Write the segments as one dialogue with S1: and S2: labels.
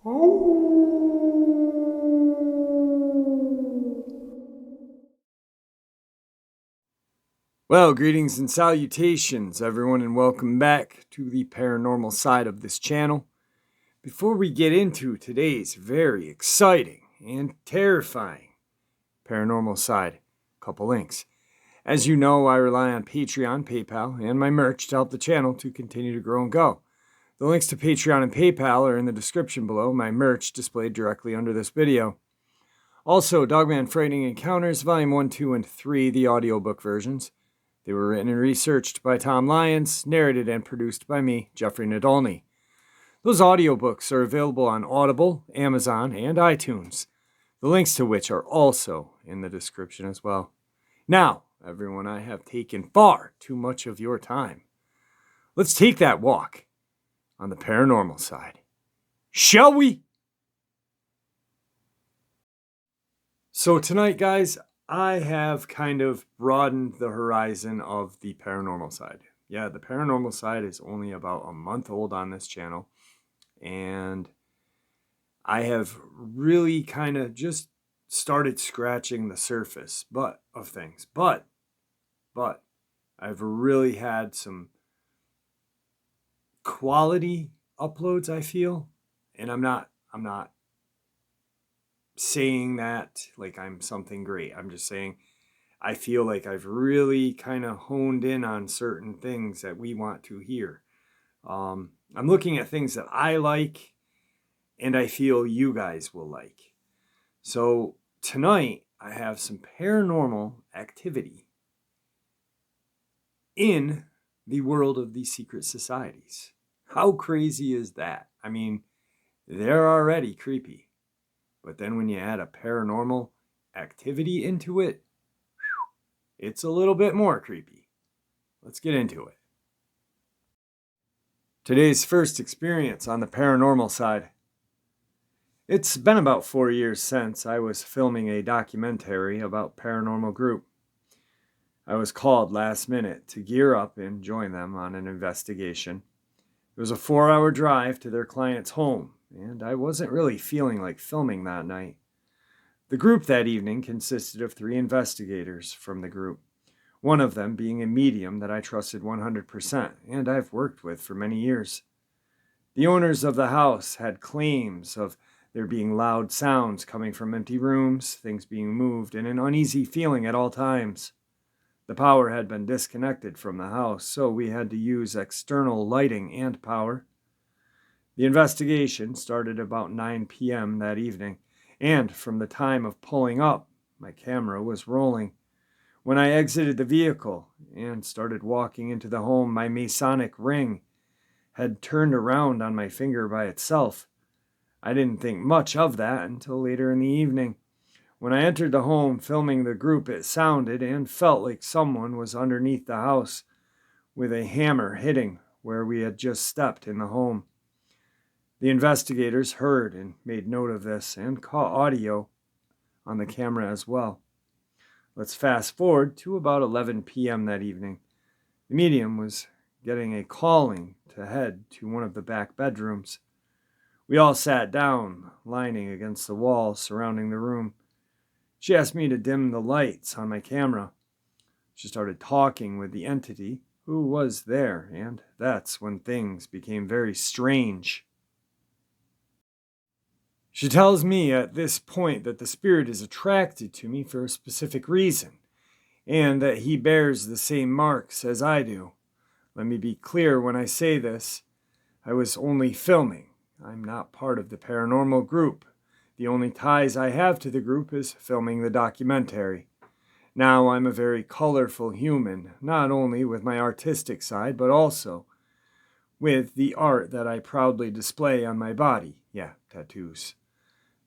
S1: Well, greetings and salutations, everyone, and welcome back to the paranormal side of this channel. Before we get into today's very exciting and terrifying paranormal side, a couple links. As you know, I rely on Patreon, PayPal, and my merch to help the channel to continue to grow and go. The links to Patreon and PayPal are in the description below, my merch displayed directly under this video. Also, Dogman Frightening Encounters, Volume 1, 2, and 3, the audiobook versions. They were written and researched by Tom Lyons, narrated and produced by me, Jeffrey Nadolny. Those audiobooks are available on Audible, Amazon, and iTunes, the links to which are also in the description as well. Now, everyone, I have taken far too much of your time. Let's take that walk on the paranormal side, shall we? So tonight, guys, I have kind of broadened the horizon of the paranormal side. Yeah, the paranormal side is only about a month old on this channel, and I have really kind of just started scratching the surface of things. But I've really had some quality uploads, I feel, and I'm not saying that like I'm something great. I'm just saying I feel like I've really kind of honed in on certain things that we want to hear. I'm looking at things that I like and I feel you guys will like. So tonight I have some paranormal activity in the world of the secret societies. How crazy is that? I mean, they're already creepy. But then when you add a paranormal activity into it, it's a little bit more creepy. Let's get into it. Today's first experience on the paranormal side. It's been about 4 years since I was filming a documentary about Paranormal Group. I was called last minute to gear up and join them on an investigation. It was a 4-hour drive to their client's home, and I wasn't really feeling like filming that night. The group that evening consisted of 3 investigators from the group, one of them being a medium that I trusted 100% and I've worked with for many years. The owners of the house had claims of there being loud sounds coming from empty rooms, things being moved, and an uneasy feeling at all times. The power had been disconnected from the house, so we had to use external lighting and power. The investigation started about 9 p.m. that evening, and from the time of pulling up, my camera was rolling. When I exited the vehicle and started walking into the home, my Masonic ring had turned around on my finger by itself. I didn't think much of that until later in the evening. When I entered the home filming the group, it sounded and felt like someone was underneath the house with a hammer hitting where we had just stepped in the home. The investigators heard and made note of this and caught audio on the camera as well. Let's fast forward to about 11 p.m. that evening. The medium was getting a calling to head to one of the back bedrooms. We all sat down, lining against the wall surrounding the room. She asked me to dim the lights on my camera. She started talking with the entity who was there, and that's when things became very strange. She tells me at this point that the spirit is attracted to me for a specific reason, and that he bears the same marks as I do. Let me be clear when I say this. I was only filming. I'm not part of the paranormal group. The only ties I have to the group is filming the documentary. Now I'm a very colorful human, not only with my artistic side, but also with the art that I proudly display on my body. Yeah, tattoos.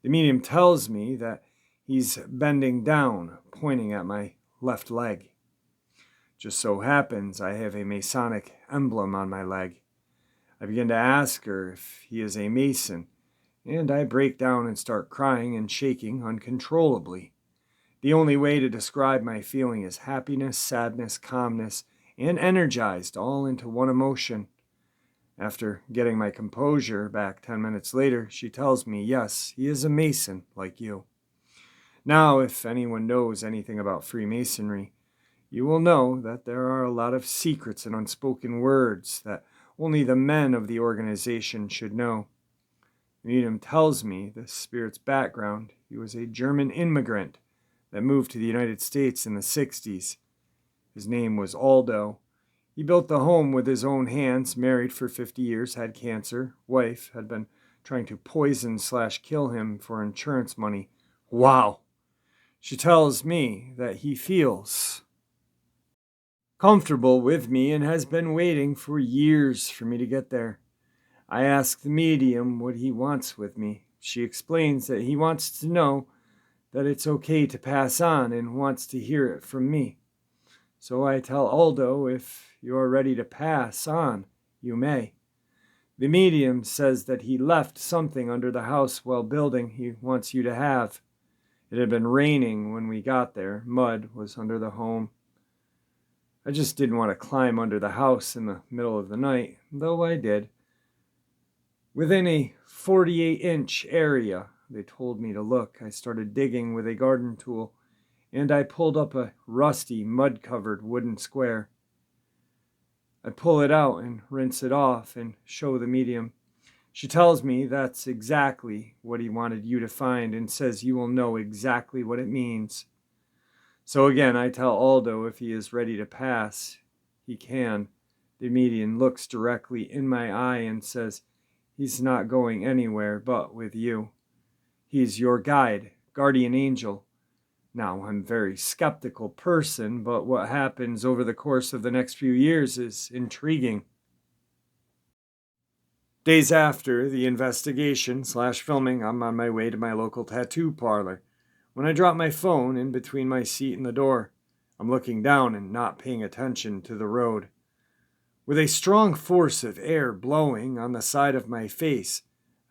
S1: The medium tells me that he's bending down, pointing at my left leg. Just so happens I have a Masonic emblem on my leg. I begin to ask her if he is a Mason, and I break down and start crying and shaking uncontrollably. The only way to describe my feeling is happiness, sadness, calmness, and energized all into one emotion. After getting my composure back 10 minutes later, she tells me, yes, he is a Mason like you. Now, if anyone knows anything about Freemasonry, you will know that there are a lot of secrets and unspoken words that only the men of the organization should know. The medium tells me the spirit's background. He was a German immigrant that moved to the United States in the 60s. His name was Aldo. He built the home with his own hands, married for 50 years, had cancer. Wife had been trying to poison/kill him for insurance money. Wow! She tells me that he feels comfortable with me and has been waiting for years for me to get there. I ask the medium what he wants with me. She explains that he wants to know that it's okay to pass on and wants to hear it from me. So I tell Aldo, if you're ready to pass on, you may. The medium says that he left something under the house while building he wants you to have. It had been raining when we got there. Mud was under the home. I just didn't want to climb under the house in the middle of the night, though I did. Within a 48-inch area, they told me to look. I started digging with a garden tool, and I pulled up a rusty, mud-covered wooden square. I pull it out and rinse it off and show the medium. She tells me that's exactly what he wanted you to find and says you will know exactly what it means. So again, I tell Aldo if he is ready to pass, he can. The medium looks directly in my eye and says he's not going anywhere but with you. He's your guide, guardian angel. Now, I'm a very skeptical person, but what happens over the course of the next few years is intriguing. Days after the investigation/filming, I'm on my way to my local tattoo parlor. When I drop my phone in between my seat and the door, I'm looking down and not paying attention to the road. With a strong force of air blowing on the side of my face,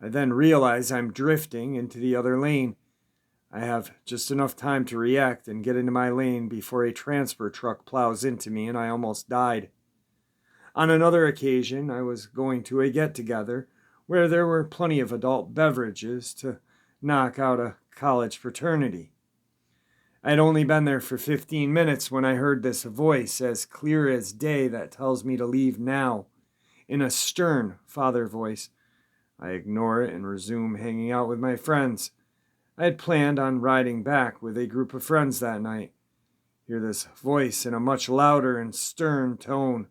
S1: I then realize I'm drifting into the other lane. I have just enough time to react and get into my lane before a transfer truck plows into me and I almost died. On another occasion, I was going to a get-together where there were plenty of adult beverages to knock out a college fraternity. I had only been there for 15 minutes when I heard this voice as clear as day that tells me to leave now, in a stern father voice. I ignore it and resume hanging out with my friends. I had planned on riding back with a group of friends that night. Hear this voice in a much louder and stern tone.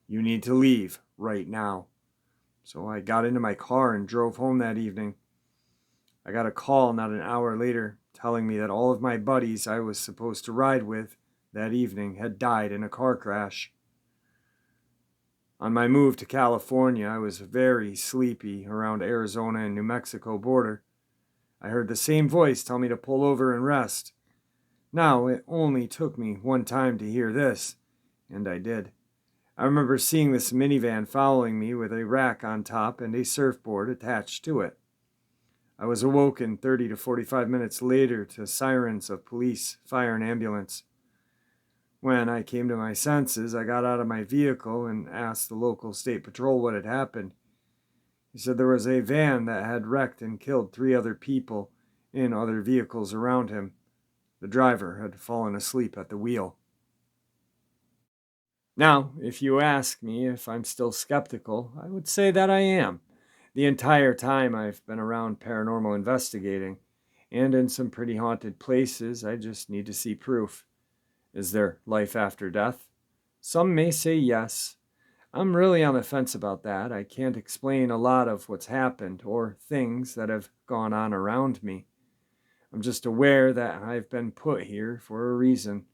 S1: You need to leave right now. So I got into my car and drove home that evening. I got a call not an hour later telling me that all of my buddies I was supposed to ride with that evening had died in a car crash. On my move to California, I was very sleepy around Arizona and New Mexico border. I heard the same voice tell me to pull over and rest. Now, it only took me one time to hear this, and I did. I remember seeing this minivan following me with a rack on top and a surfboard attached to it. I was awoken 30 to 45 minutes later to sirens of police, fire, and ambulance. When I came to my senses, I got out of my vehicle and asked the local state patrol what had happened. He said there was a van that had wrecked and killed 3 other people in other vehicles around him. The driver had fallen asleep at the wheel. Now, if you ask me if I'm still skeptical, I would say that I am. The entire time I've been around paranormal investigating, and in some pretty haunted places, I just need to see proof. Is there life after death? Some may say yes. I'm really on the fence about that. I can't explain a lot of what's happened or things that have gone on around me. I'm just aware that I've been put here for a reason.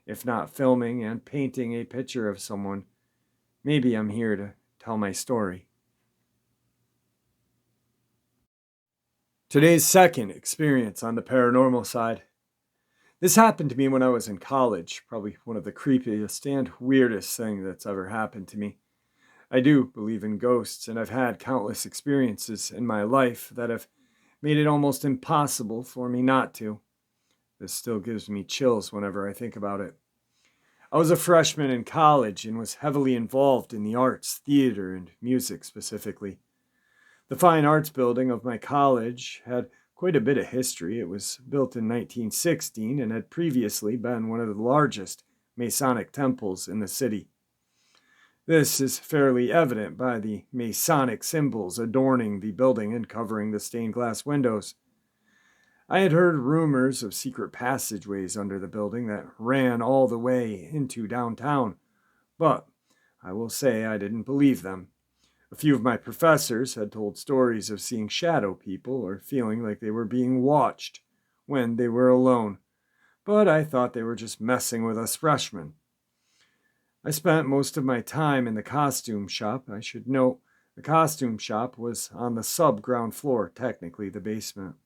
S1: If not filming and painting a picture of someone, maybe I'm here to tell my story. Today's second experience on the paranormal side. This happened to me when I was in college, probably one of the creepiest and weirdest things that's ever happened to me. I do believe in ghosts, and I've had countless experiences in my life that have made it almost impossible for me not to. This still gives me chills whenever I think about it. I was a freshman in college and was heavily involved in the arts, theater, and music specifically. The Fine Arts Building of my college had quite a bit of history. It was built in 1916 and had previously been one of the largest Masonic temples in the city. This is fairly evident by the Masonic symbols adorning the building and covering the stained glass windows. I had heard rumors of secret passageways under the building that ran all the way into downtown, but I will say I didn't believe them. A few of my professors had told stories of seeing shadow people or feeling like they were being watched when they were alone, but I thought they were just messing with us freshmen. I spent most of my time in the costume shop. I should note the costume shop was on the sub-ground floor, technically the basement.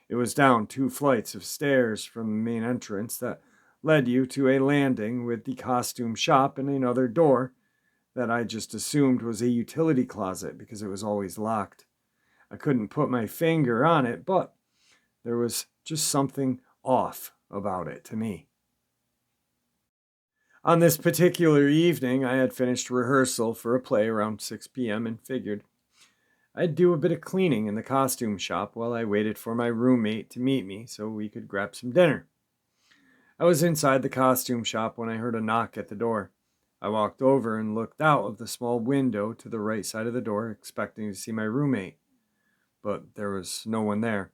S1: It was down 2 flights of stairs from the main entrance that led you to a landing with the costume shop and another door that I just assumed was a utility closet because it was always locked. I couldn't put my finger on it, but there was just something off about it to me. On this particular evening, I had finished rehearsal for a play around 6 p.m. and figured I'd do a bit of cleaning in the costume shop while I waited for my roommate to meet me so we could grab some dinner. I was inside the costume shop when I heard a knock at the door. I walked over and looked out of the small window to the right side of the door, expecting to see my roommate, but there was no one there.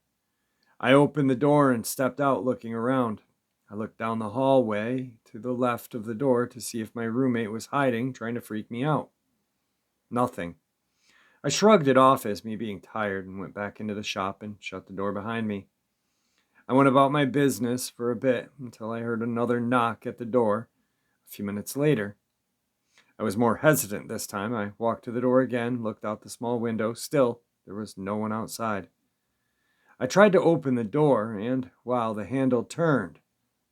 S1: I opened the door and stepped out looking around. I looked down the hallway to the left of the door to see if my roommate was hiding, trying to freak me out. Nothing. I shrugged it off as me being tired and went back into the shop and shut the door behind me. I went about my business for a bit until I heard another knock at the door a few minutes later. I was more hesitant this time. I walked to the door again, looked out the small window. Still, there was no one outside. I tried to open the door, and while the handle turned,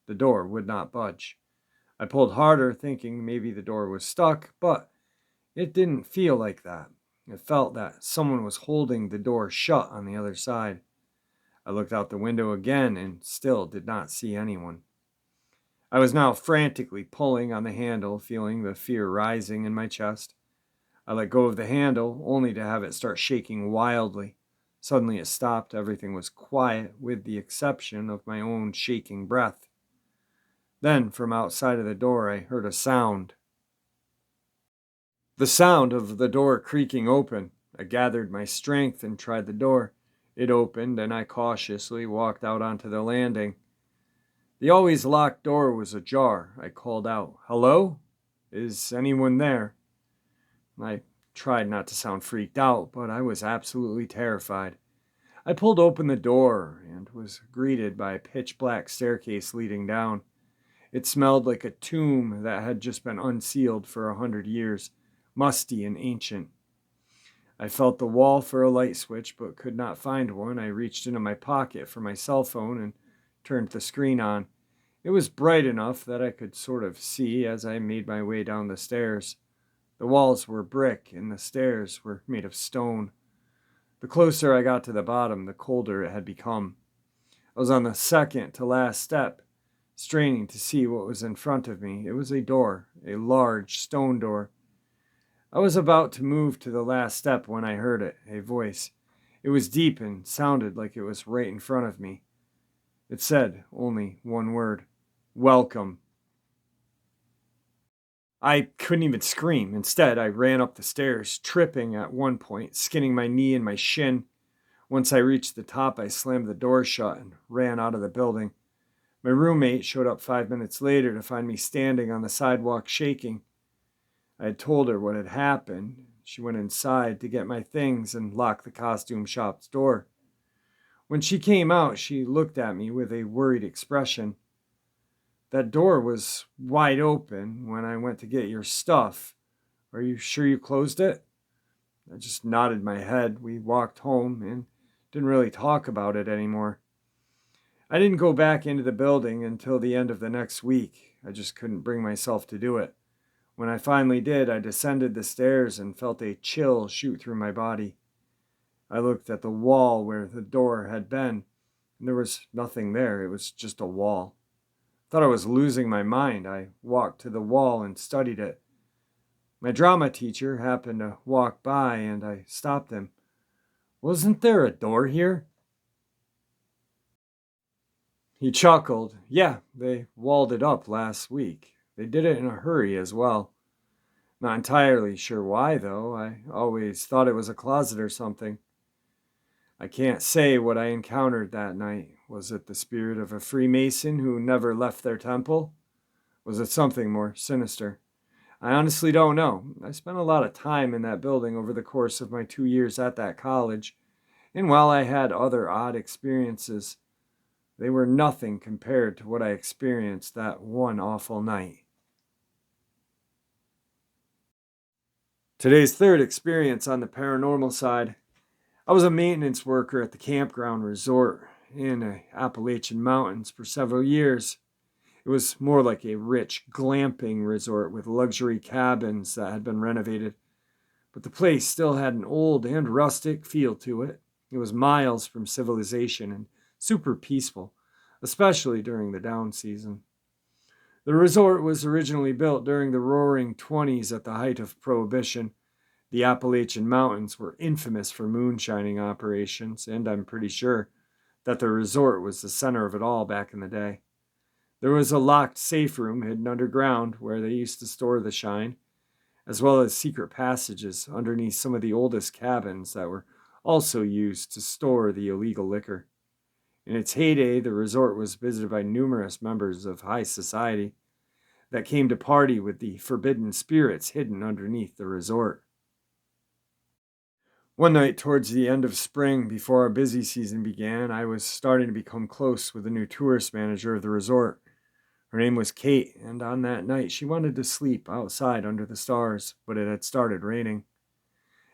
S1: the door would not budge. I pulled harder, thinking maybe the door was stuck, but it didn't feel like that. It felt that someone was holding the door shut on the other side. I looked out the window again and still did not see anyone. I was now frantically pulling on the handle, feeling the fear rising in my chest. I let go of the handle, only to have it start shaking wildly. Suddenly it stopped. Everything was quiet, with the exception of my own shaking breath. Then, from outside of the door, I heard a sound. The sound of the door creaking open. I gathered my strength and tried the door. It opened, and I cautiously walked out onto the landing. The always locked door was ajar. I called out, "Hello? Is anyone there?" I tried not to sound freaked out, but I was absolutely terrified. I pulled open the door and was greeted by a pitch-black staircase leading down. It smelled like a tomb that had just been unsealed for 100 years, musty and ancient. I felt the wall for a light switch, but could not find one. I reached into my pocket for my cell phone and turned the screen on. It was bright enough that I could sort of see as I made my way down the stairs. The walls were brick and the stairs were made of stone. The closer I got to the bottom, the colder it had become. I was on the second to last step, straining to see what was in front of me. It was a door, a large stone door. I was about to move to the last step when I heard it, a voice. It was deep and sounded like it was right in front of me. It said only one word: "Welcome." I couldn't even scream. Instead, I ran up the stairs, tripping at one point, skinning my knee and my shin. Once I reached the top, I slammed the door shut and ran out of the building. My roommate showed up 5 minutes later to find me standing on the sidewalk shaking. I had told her what had happened. She went inside to get my things and locked the costume shop's door. When she came out, she looked at me with a worried expression. "That door was wide open when I went to get your stuff. Are you sure you closed it?" I just nodded my head. We walked home and didn't really talk about it anymore. I didn't go back into the building until the end of the next week. I just couldn't bring myself to do it. When I finally did, I descended the stairs and felt a chill shoot through my body. I looked at the wall where the door had been, and there was nothing there. It was just a wall. thought I was losing my mind. I walked to the wall and studied it. My drama teacher happened to walk by, and I stopped him. "Wasn't there a door here?" He chuckled. "Yeah, they walled it up last week. They did it in a hurry as well. Not entirely sure why, though. I always thought it was a closet or something. I can't say what I encountered that night. Was it the spirit of a Freemason who never left their temple? Was it something more sinister? I honestly don't know. I spent a lot of time in that building over the course of my 2 years at that college, and while I had other odd experiences, they were nothing compared to what I experienced that one awful night." Today's third experience on the paranormal side. I was a maintenance worker at the campground resort in the Appalachian Mountains for several years. It was more like a rich glamping resort with luxury cabins that had been renovated, but the place still had an old and rustic feel to it. It was miles from civilization and super peaceful, especially during the down season. The resort was originally built during the roaring 20s at the height of Prohibition. The Appalachian Mountains were infamous for moonshining operations, and I'm pretty sure that the resort was the center of it all back in the day. There was a locked safe room hidden underground where they used to store the shine, as well as secret passages underneath some of the oldest cabins that were also used to store the illegal liquor. In its heyday, the resort was visited by numerous members of high society that came to party with the forbidden spirits hidden underneath the resort. One night towards the end of spring, before our busy season began, I was starting to become close with the new tourist manager of the resort. Her name was Kate, and on that night she wanted to sleep outside under the stars, but it had started raining.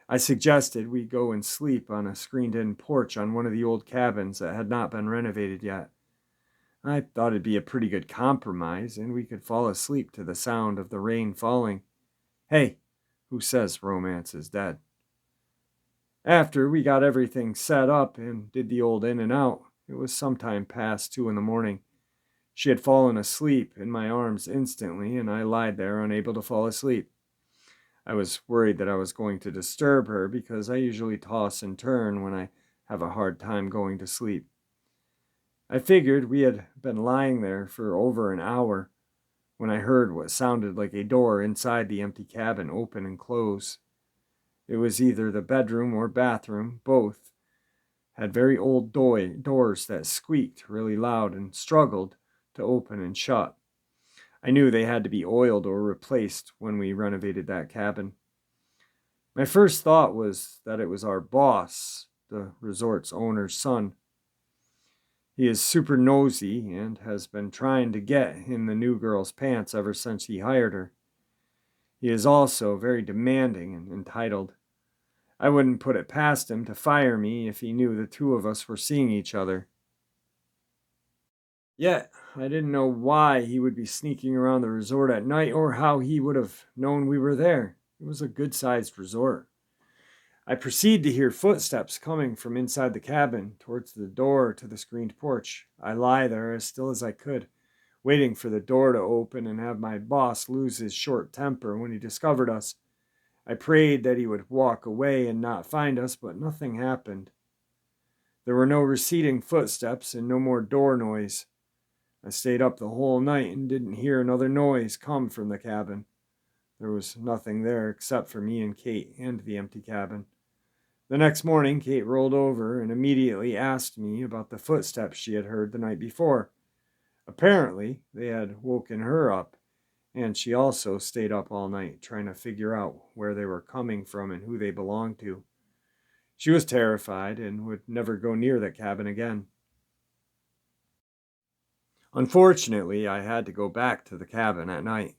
S1: I suggested we go and sleep on a screened-in porch on one of the old cabins that had not been renovated yet. I thought it'd be a pretty good compromise, and we could fall asleep to the sound of the rain falling. Hey, who says romance is dead? After we got everything set up and did the old in and out, it was sometime past 2 in the morning. She had fallen asleep in my arms instantly, and I lied there unable to fall asleep. I was worried that I was going to disturb her because I usually toss and turn when I have a hard time going to sleep. I figured we had been lying there for over an hour when I heard what sounded like a door inside the empty cabin open and close. It was either the bedroom or bathroom. Both had very old doors that squeaked really loud and struggled to open and shut. I knew they had to be oiled or replaced when we renovated that cabin. My first thought was that it was our boss, the resort's owner's son. He is super nosy and has been trying to get in the new girl's pants ever since he hired her. He is also very demanding and entitled. I wouldn't put it past him to fire me if he knew the two of us were seeing each other. Yet, I didn't know why he would be sneaking around the resort at night or how he would have known we were there. It was a good-sized resort. I proceed to hear footsteps coming from inside the cabin towards the door to the screened porch. I lie there as still as I could, waiting for the door to open and have my boss lose his short temper when he discovered us. I prayed that he would walk away and not find us, but nothing happened. There were no receding footsteps and no more door noise. I stayed up the whole night and didn't hear another noise come from the cabin. There was nothing there except for me and Kate and the empty cabin. The next morning, Kate rolled over and immediately asked me about the footsteps she had heard the night before. Apparently, they had woken her up, and she also stayed up all night trying to figure out where they were coming from and who they belonged to. She was terrified and would never go near that cabin again. Unfortunately, I had to go back to the cabin at night.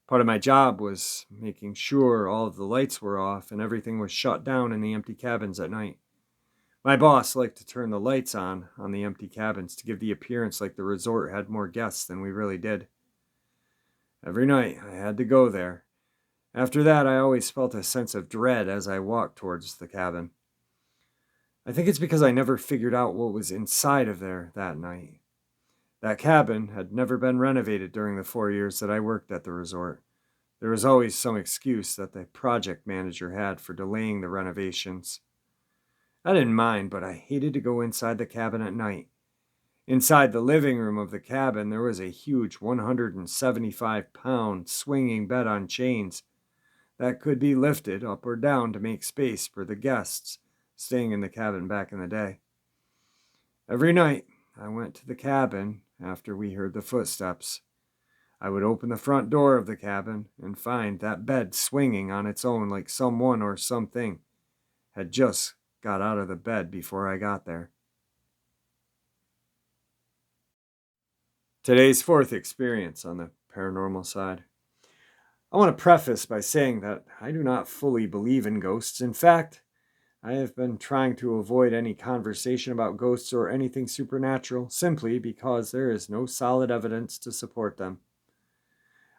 S1: Part of my job was making sure all of the lights were off and everything was shut down in the empty cabins at night. My boss liked to turn the lights on the empty cabins to give the appearance like the resort had more guests than we really did. Every night I had to go there. After that, I always felt a sense of dread as I walked towards the cabin. I think it's because I never figured out what was inside of there that night. That cabin had never been renovated during the 4 years that I worked at the resort. There was always some excuse that the project manager had for delaying the renovations. I didn't mind, but I hated to go inside the cabin at night. Inside the living room of the cabin, there was a huge 175-pound swinging bed on chains that could be lifted up or down to make space for the guests staying in the cabin back in the day. Every night, I went to the cabin after we heard the footsteps. I would open the front door of the cabin and find that bed swinging on its own like someone or something had just got out of the bed before I got there. Today's fourth experience on the paranormal side. I want to preface by saying that I do not fully believe in ghosts. In fact, I have been trying to avoid any conversation about ghosts or anything supernatural simply because there is no solid evidence to support them.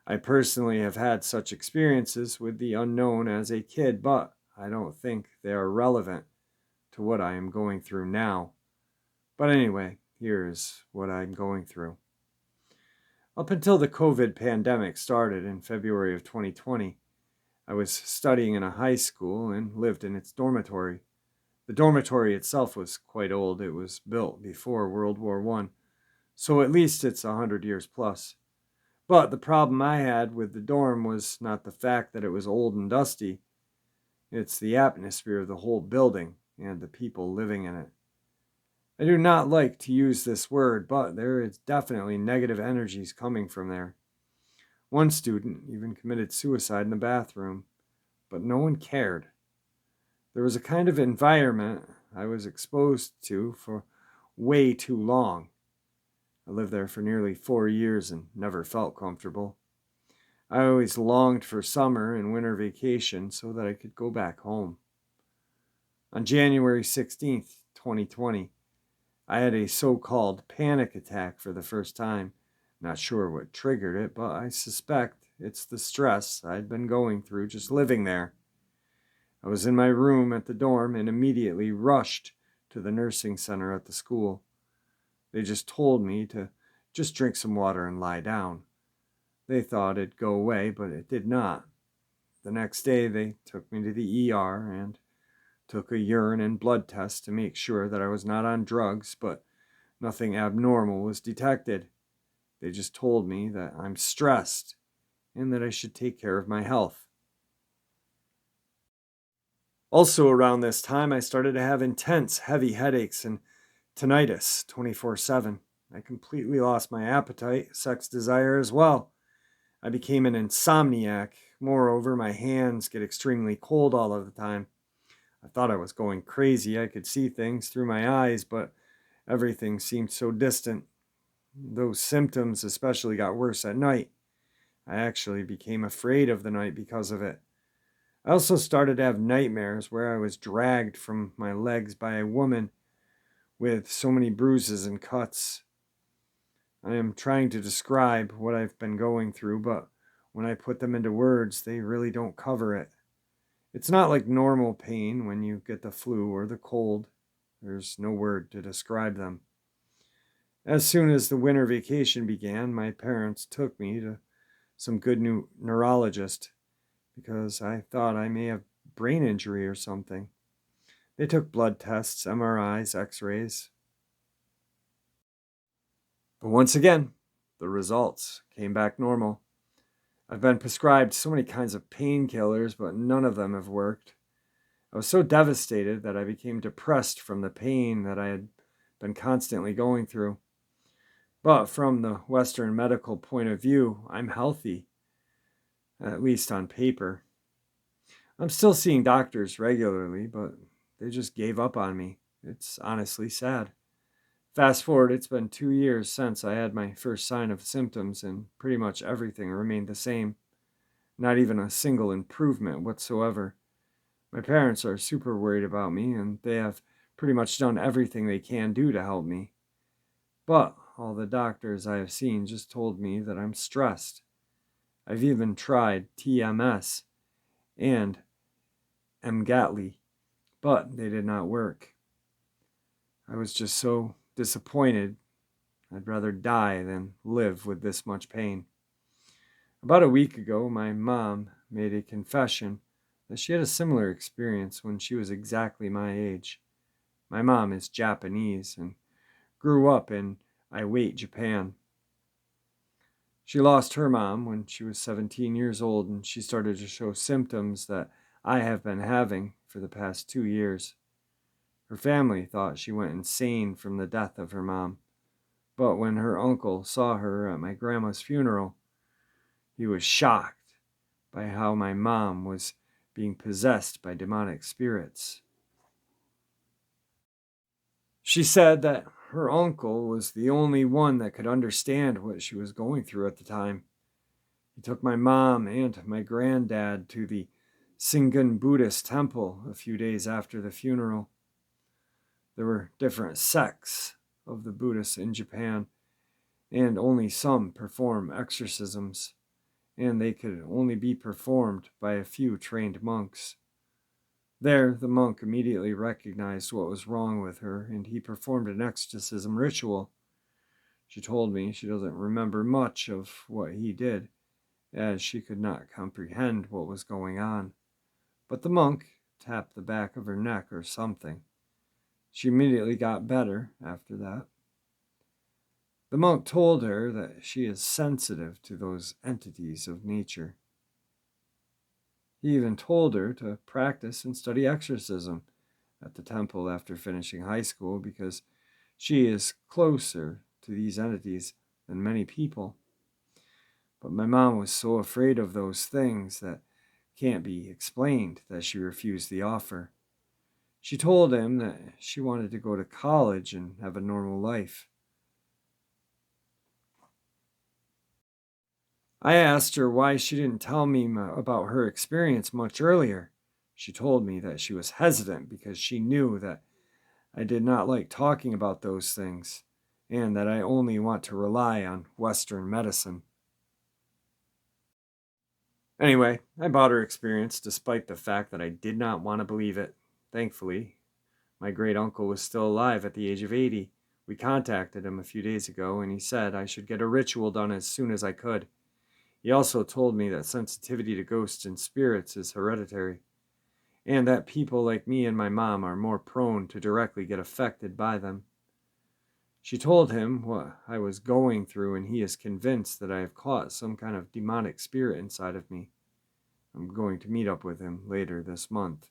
S1: I personally have had such experiences with the unknown as a kid, but I don't think they are relevant to what I am going through now. But anyway, here's what I'm going through. Up until the COVID pandemic started in February of 2020, I was studying in a high school and lived in its dormitory. The dormitory itself was quite old. It was built before World War I, so at least it's 100 years plus. But the problem I had with the dorm was not the fact that it was old and dusty. It's the atmosphere of the whole building and the people living in it. I do not like to use this word, but there is definitely negative energies coming from there. One student even committed suicide in the bathroom, but no one cared. There was a kind of environment I was exposed to for way too long. I lived there for nearly 4 years and never felt comfortable. I always longed for summer and winter vacation so that I could go back home. On January 16th, 2020, I had a so-called panic attack for the first time. Not sure what triggered it, but I suspect it's the stress I'd been going through just living there. I was in my room at the dorm and immediately rushed to the nursing center at the school. They just told me to just drink some water and lie down. They thought it'd go away, but it did not. The next day, they took me to the ER and took a urine and blood test to make sure that I was not on drugs, but nothing abnormal was detected. They just told me that I'm stressed and that I should take care of my health. Also around this time, I started to have intense, heavy headaches and tinnitus 24/7. I completely lost my appetite, sex desire as well. I became an insomniac. Moreover, my hands get extremely cold all of the time. I thought I was going crazy. I could see things through my eyes, but everything seemed so distant. Those symptoms especially got worse at night. I actually became afraid of the night because of it. I also started to have nightmares where I was dragged from my legs by a woman with so many bruises and cuts. I am trying to describe what I've been going through, but when I put them into words, they really don't cover it. It's not like normal pain when you get the flu or the cold. There's no word to describe them. As soon as the winter vacation began, my parents took me to some good new neurologist because I thought I may have brain injury or something. They took blood tests, MRIs, x-rays. But once again, the results came back normal. I've been prescribed so many kinds of painkillers, but none of them have worked. I was so devastated that I became depressed from the pain that I had been constantly going through. But from the Western medical point of view, I'm healthy, at least on paper. I'm still seeing doctors regularly, but they just gave up on me. It's honestly sad. Fast forward, it's been 2 years since I had my first sign of symptoms, and pretty much everything remained the same. Not even a single improvement whatsoever. My parents are super worried about me, and they have pretty much done everything they can do to help me. But all the doctors I have seen just told me that I'm stressed. I've even tried TMS and Mgatli, but they did not work. I was just so disappointed. I'd rather die than live with this much pain. About a week ago, my mom made a confession that she had a similar experience when she was exactly my age. My mom is Japanese and grew up in Iwate, Japan. She lost her mom when she was 17 years old, and she started to show symptoms that I have been having for the past 2 years. Her family thought she went insane from the death of her mom, but when her uncle saw her at my grandma's funeral, he was shocked by how my mom was being possessed by demonic spirits. She said that her uncle was the only one that could understand what she was going through at the time. He took my mom and my granddad to the Shingon Buddhist temple a few days after the funeral. There were different sects of the Buddhists in Japan, and only some perform exorcisms, and they could only be performed by a few trained monks. There, the monk immediately recognized what was wrong with her, and he performed an exorcism ritual. She told me she doesn't remember much of what he did, as she could not comprehend what was going on. But the monk tapped the back of her neck or something. She immediately got better after that. The monk told her that she is sensitive to those entities of nature. He even told her to practice and study exorcism at the temple after finishing high school because she is closer to these entities than many people. But my mom was so afraid of those things that can't be explained that she refused the offer. She told him that she wanted to go to college and have a normal life. I asked her why she didn't tell me about her experience much earlier. She told me that she was hesitant because she knew that I did not like talking about those things and that I only want to rely on Western medicine. Anyway, I bought her experience despite the fact that I did not want to believe it. Thankfully, my great uncle was still alive at the age of 80. We contacted him a few days ago and he said I should get a ritual done as soon as I could. He also told me that sensitivity to ghosts and spirits is hereditary, and that people like me and my mom are more prone to directly get affected by them. She told him what I was going through, and he is convinced that I have caught some kind of demonic spirit inside of me. I'm going to meet up with him later this month.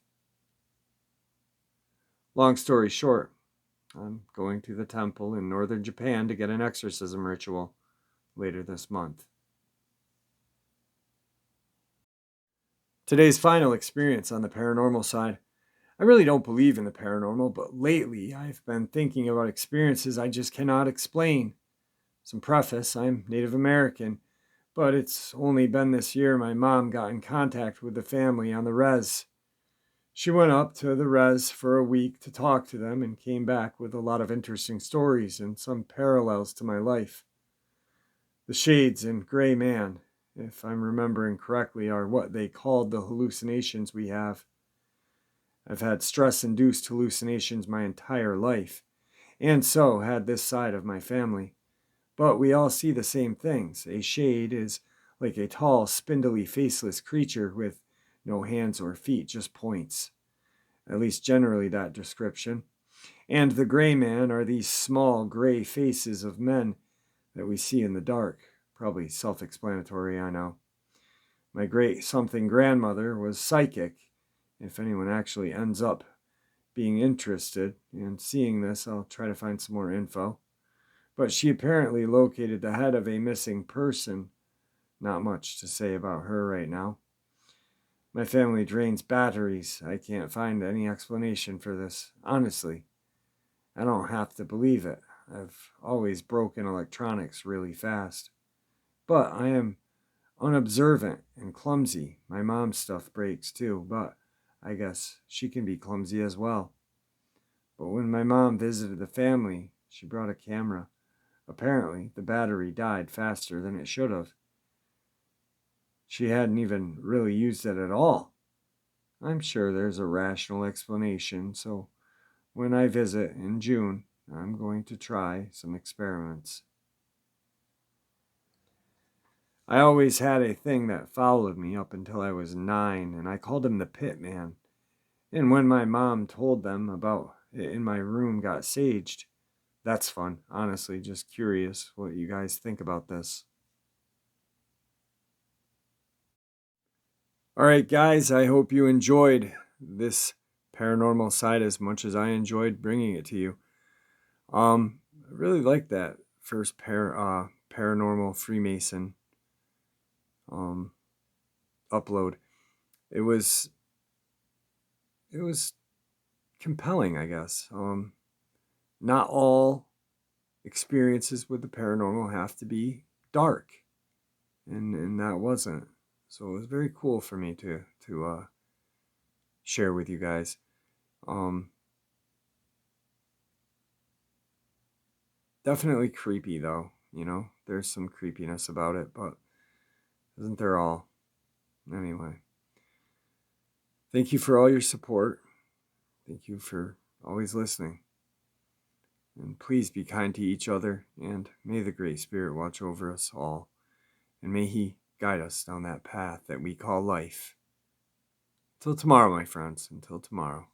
S1: Long story short, I'm going to the temple in northern Japan to get an exorcism ritual later this month. Today's final experience on the paranormal side. I really don't believe in the paranormal, but lately I've been thinking about experiences I just cannot explain. Some preface, I'm Native American, but it's only been this year my mom got in contact with the family on the res. She went up to the res for a week to talk to them and came back with a lot of interesting stories and some parallels to my life. The shades and gray man, if I'm remembering correctly, are what they called the hallucinations we have. I've had stress-induced hallucinations my entire life, and so had this side of my family. But we all see the same things. A shade is like a tall, spindly, faceless creature with no hands or feet, just points. At least generally that description. And the gray man are these small gray faces of men that we see in the dark. Probably self-explanatory, I know. My great-something grandmother was psychic. If anyone actually ends up being interested in seeing this, I'll try to find some more info. But she apparently located the head of a missing person. Not much to say about her right now. My family drains batteries. I can't find any explanation for this. Honestly, I don't have to believe it. I've always broken electronics really fast. But I am unobservant and clumsy. My mom's stuff breaks too, but I guess she can be clumsy as well. But when my mom visited the family, she brought a camera. Apparently, the battery died faster than it should have. She hadn't even really used it at all. I'm sure there's a rational explanation, so when I visit in June, I'm going to try some experiments. I always had a thing that followed me up until I was 9, and I called him the Pit Man. And when my mom told them about it in my room got saged, that's fun. Honestly, just curious what you guys think about this. All right, guys, I hope you enjoyed this paranormal side as much as I enjoyed bringing it to you. I really like that first paranormal Freemason um upload. It was it was compelling, I guess. Not all experiences with the paranormal have to be dark, and that wasn't. So it was very cool for me to share with you guys. Um, Definitely creepy though. There's some creepiness about it, but isn't there all? Anyway, thank you for all your support. Thank you for always listening. And please be kind to each other, and may the Great Spirit watch over us all, and may He guide us down that path that we call life. Till tomorrow, my friends. Until tomorrow.